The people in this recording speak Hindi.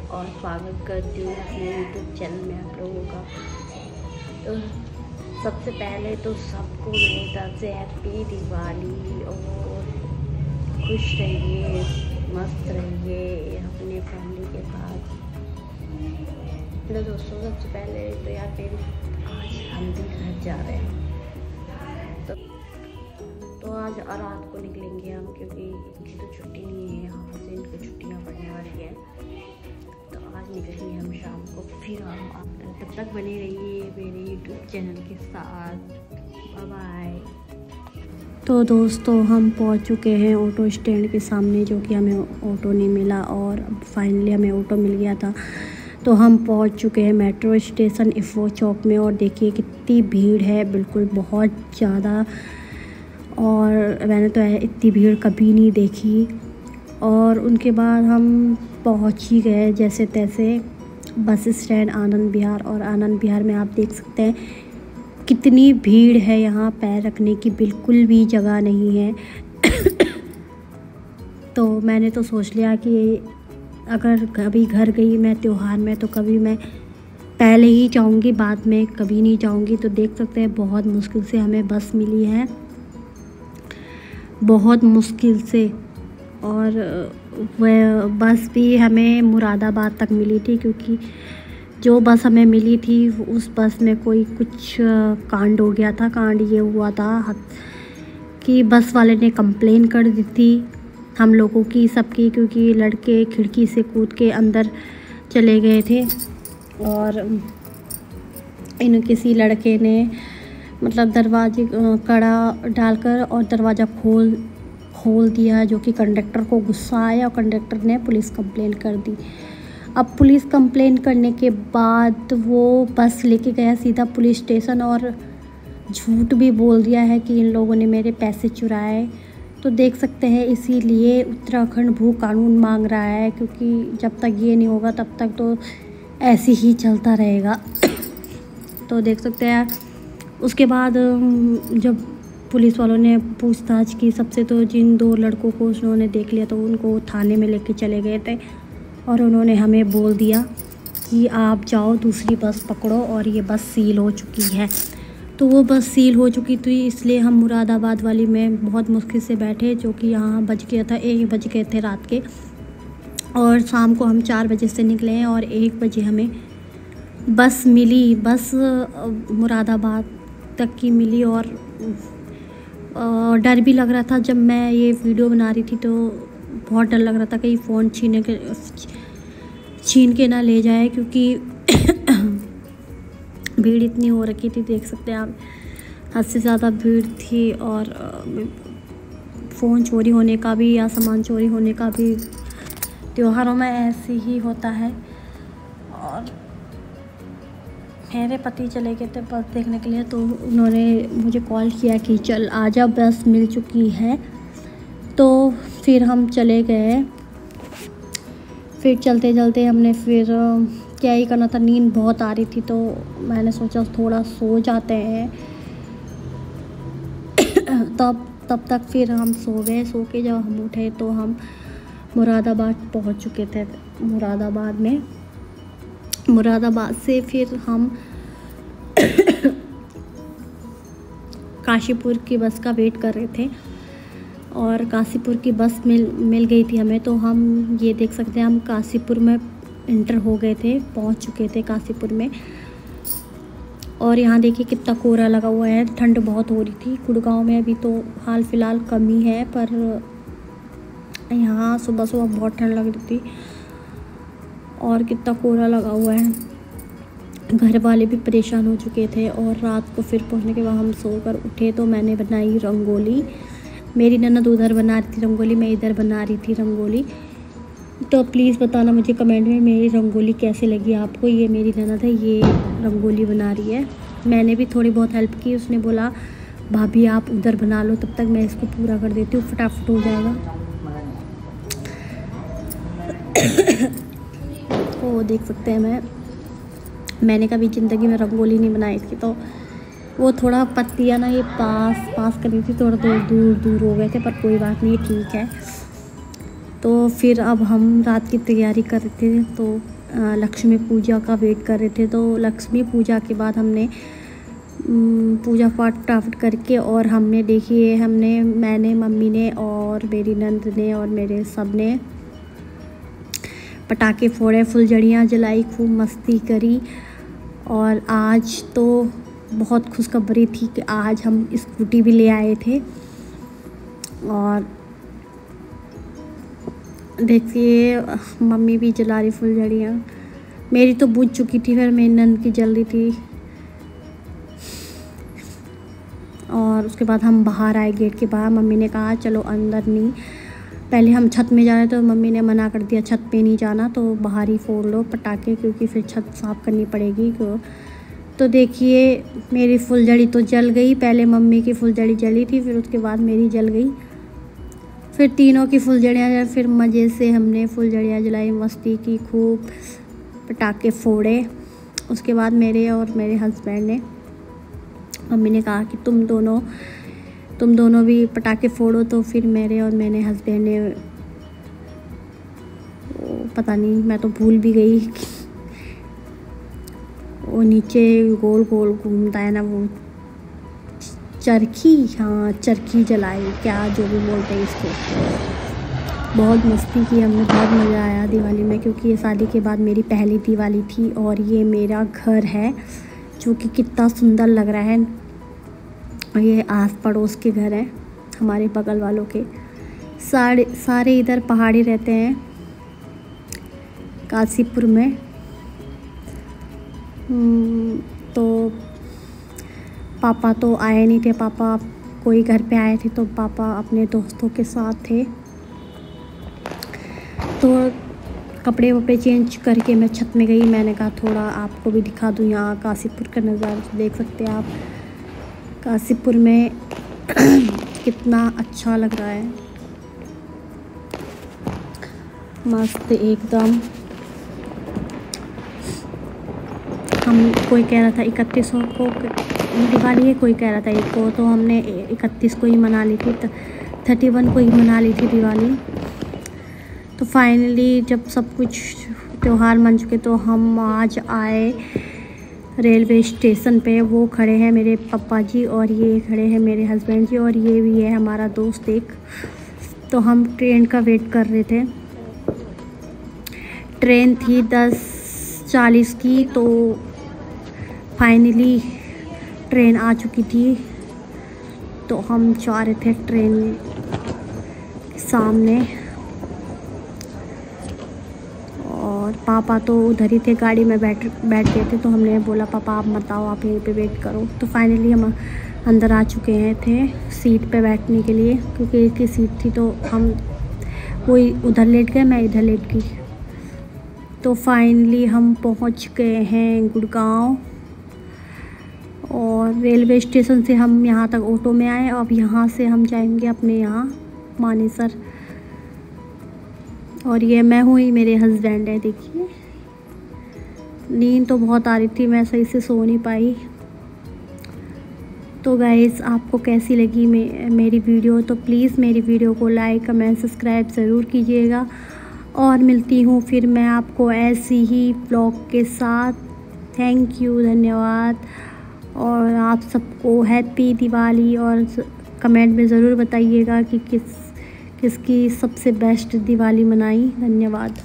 और स्वागत करती हूँ अपने यूट्यूब चैनल में आप लोगों का। तो सबसे पहले तो सबको मेरी तरफ से हैप्पी दिवाली और खुश रहिए, मस्त रहिए अपने फैमिली के साथ। तो दोस्तों सबसे पहले तो यार मेरी आज हम भी घर जा रहे हैं, तो आज रात को निकलेंगे हम, क्योंकि इनकी तो छुट्टी नहीं है, यहाँ से इनको छुट्टियाँ पड़ने वाली है। तो आज निकलेंगे हम शाम को, फिर हम तब तक बने रहिए मेरे यूट्यूब चैनल के साथ। Bye bye. तो दोस्तों हम पहुंच चुके हैं ऑटो स्टैंड के सामने, जो कि हमें ऑटो नहीं मिला और फाइनली हमें ऑटो मिल गया था। तो हम पहुंच चुके हैं मेट्रो स्टेशन इफ़ो चौक में, और देखिए कितनी भीड़ है, बिल्कुल बहुत ज़्यादा। और मैंने तो इतनी भीड़ कभी नहीं देखी। और उनके बाद हम पहुंच ही गए जैसे तैसे बस स्टैंड आनंद विहार। और आनंद विहार में आप देख सकते हैं कितनी भीड़ है, यहाँ पैर रखने की बिल्कुल भी जगह नहीं है। तो मैंने तो सोच लिया कि अगर कभी घर गई मैं त्योहार में, तो कभी मैं पहले ही जाऊँगी, बाद में कभी नहीं जाऊँगी। तो देख सकते हैं बहुत मुश्किल से हमें बस मिली है, बहुत मुश्किल से। और वह बस भी हमें मुरादाबाद तक मिली थी, क्योंकि जो बस हमें मिली थी उस बस में कोई कुछ कांड हो गया था। कांड ये हुआ था कि बस वाले ने कंप्लेन कर दी थी हम लोगों की, सबकी, क्योंकि लड़के खिड़की से कूद के अंदर चले गए थे। और किसी लड़के ने मतलब दरवाजे कड़ा डालकर और दरवाज़ा खोल दिया, जो कि कंडक्टर को गुस्सा आया और कंडक्टर ने पुलिस कंप्लेन कर दी। अब पुलिस कंप्लेन करने के बाद वो बस लेके गया सीधा पुलिस स्टेशन, और झूठ भी बोल दिया है कि इन लोगों ने मेरे पैसे चुराए। तो देख सकते हैं इसीलिए उत्तराखंड भू कानून मांग रहा है, क्योंकि जब तक ये नहीं होगा तब तक तो ऐसे ही चलता रहेगा। तो देख सकते हैं उसके बाद जब पुलिस वालों ने पूछताछ की सबसे, तो जिन 2 लड़कों को उन्होंने देख लिया तो उनको थाने में लेके चले गए थे, और उन्होंने हमें बोल दिया कि आप जाओ दूसरी बस पकड़ो, और ये बस सील हो चुकी है। तो वो बस सील हो चुकी थी, इसलिए हम मुरादाबाद वाली में बहुत मुश्किल से बैठे, जो कि यहाँ बज गया था 1 बज गए थे रात के। और शाम को हम 4 बजे से निकले हैं और 1 बजे हमें बस मिली। बस मुरादाबाद तक की मिली, और डर भी लग रहा था। जब मैं ये वीडियो बना रही थी तो बहुत डर लग रहा था कहीं फ़ोन छीन के ना ले जाए, क्योंकि भीड़ इतनी हो रखी थी। देख सकते हैं आप, हद से ज़्यादा भीड़ थी। और फ़ोन चोरी होने का भी या सामान चोरी होने का भी त्योहारों में ऐसे ही होता है। और मेरे पति चले गए थे बस देखने के लिए, तो उन्होंने मुझे कॉल किया कि चल आजा, बस मिल चुकी है। तो फिर हम चले गए। फिर चलते चलते हमने फिर क्या ही करना था, नींद बहुत आ रही थी, तो मैंने सोचा थोड़ा सो जाते हैं। तब तक फिर हम सो गए। सो के जब हम उठे तो हम मुरादाबाद पहुंच चुके थे। मुरादाबाद से फिर हम काशीपुर की बस का वेट कर रहे थे, और काशीपुर की बस मिल गई थी हमें। तो हम ये देख सकते हैं हम काशीपुर में इंटर हो गए थे, पहुंच चुके थे काशीपुर में। और यहाँ देखिए कितना कोहरा लगा हुआ है, ठंड बहुत हो रही थी। गुड़गांव में अभी तो हाल फिलहाल कम ही है, पर यहाँ सुबह सुबह बहुत ठंड लग रही थी और कितना कोहरा लगा हुआ है। घर वाले भी परेशान हो चुके थे। और रात को फिर पहुँचने के बाद हम सोकर उठे, तो मैंने बनाई रंगोली। मेरी ननद उधर बना रही थी रंगोली, मैं इधर बना रही थी रंगोली। तो प्लीज़ बताना मुझे कमेंट में मेरी रंगोली कैसे लगी आपको। ये मेरी ननद है, ये रंगोली बना रही है। मैंने भी थोड़ी बहुत हेल्प की। उसने बोला भाभी आप उधर बना लो, तब तक मैं इसको पूरा कर देती हूँ, फटाफट हो जाएगा। वो देख सकते हैं मैंने कभी ज़िंदगी में रंगोली नहीं बनाई इसकी। तो वो थोड़ा पत्तियाँ ना ये पास कर रही थी, थोड़ा दूर हो गए थे, पर कोई बात नहीं, ठीक है। तो फिर अब हम रात की तैयारी कर रहे थे, तो लक्ष्मी पूजा का वेट कर रहे थे। तो लक्ष्मी पूजा के बाद हमने पूजा पाठ फटाफट करके और मैंने मम्मी ने और मेरी नंद ने और मेरे सब ने पटाखे फोड़े, फुलझड़ियाँ जलाई, खूब मस्ती करी। और आज तो बहुत खुशखबरी थी कि आज हम स्कूटी भी ले आए थे। और देखिए मम्मी भी जला रही फुलझड़ियाँ, मेरी तो बुझ चुकी थी, फिर मेरी नंद की जल रही थी। और उसके बाद हम बाहर आए, गेट के बाहर। मम्मी ने कहा चलो अंदर नहीं, पहले हम छत में जा रहे थे तो मम्मी ने मना कर दिया, छत पे नहीं जाना, तो बाहर ही फोड़ लो पटाखे, क्योंकि फिर छत साफ़ करनी पड़ेगी। तो देखिए मेरी फुलझड़ी तो जल गई, पहले मम्मी की फुलझड़ी जली थी, फिर उसके बाद मेरी जल गई, फिर तीनों की फुलझड़ियाँ। फिर मज़े से हमने फुलझड़ियाँ जलाई, मस्ती की, खूब पटाखे फोड़े। उसके बाद मेरे और मेरे हस्बैंड ने, मम्मी ने कहा कि तुम दोनों भी पटाखे फोड़ो। तो फिर मेरे और मेरे हस्बैंड ने, पता नहीं मैं तो भूल भी गई, वो नीचे गोल गोल घूमता है ना वो चरखी, हाँ चरखी जलाई, क्या जो भी बोलते हैं इसको। बहुत मस्ती की हमने, बहुत मज़ा आया दिवाली में, क्योंकि ये शादी के बाद मेरी पहली दिवाली थी। और ये मेरा घर है जो कि कितना सुंदर लग रहा है। ये आस पड़ोस के घर हैं हमारे बगल वालों के, सारे इधर पहाड़ी रहते हैं काशीपुर में। तो पापा तो आए नहीं थे, पापा कोई घर पे आए थे, तो पापा अपने दोस्तों के साथ थे। तो कपड़े वपड़े चेंज करके मैं छत में गई, मैंने कहा थोड़ा आपको भी दिखा दूँ, यहाँ काशीपुर का नज़ारा देख सकते हैं आप। काशीपुर में कितना अच्छा लग रहा है, मस्त एकदम। हम कोई कह रहा था 31 को दिवाली है, कोई कह रहा था 1 को, तो हमने 31 को ही मना ली थी, 31 को ही मना ली थी दिवाली। तो फाइनली जब सब कुछ त्यौहार मन चुके तो हम आज आए रेलवे स्टेशन पे। वो खड़े हैं मेरे पापा जी और ये खड़े हैं मेरे हस्बैंड जी, और ये भी है हमारा दोस्त एक। तो हम ट्रेन का वेट कर रहे थे, ट्रेन थी 10:40 की, तो फाइनली ट्रेन आ चुकी थी। तो हम जा रहे थे ट्रेन के सामने, और पापा तो उधर ही थे, गाड़ी में बैठ गए थे। तो हमने बोला पापा आप मत आओ, आप यहीं पे वेट करो। तो फाइनली हम अंदर आ चुके हैं थे सीट पे बैठने के लिए, क्योंकि एक ही सीट थी, तो हम वही उधर लेट गए, मैं इधर लेट गई। तो फाइनली हम पहुंच गए हैं गुड़गांव, और रेलवे स्टेशन से हम यहाँ तक ऑटो में आए। अब यहाँ से हम जाएंगे अपने यहाँ मानेसर। और ये मैं हूँ, ही मेरे हस्बैंड है। देखिए नींद तो बहुत आ रही थी, मैं सही से सो नहीं पाई। तो गाइस आपको कैसी लगी मेरी वीडियो, तो प्लीज़ मेरी वीडियो को लाइक कमेंट सब्सक्राइब ज़रूर कीजिएगा। और मिलती हूँ फिर मैं आपको ऐसी ही ब्लॉग के साथ। थैंक यू, धन्यवाद। और आप सबको हैप्पी दिवाली, और कमेंट में ज़रूर बताइएगा कि किसकी सबसे बेस्ट दिवाली मनाई। धन्यवाद।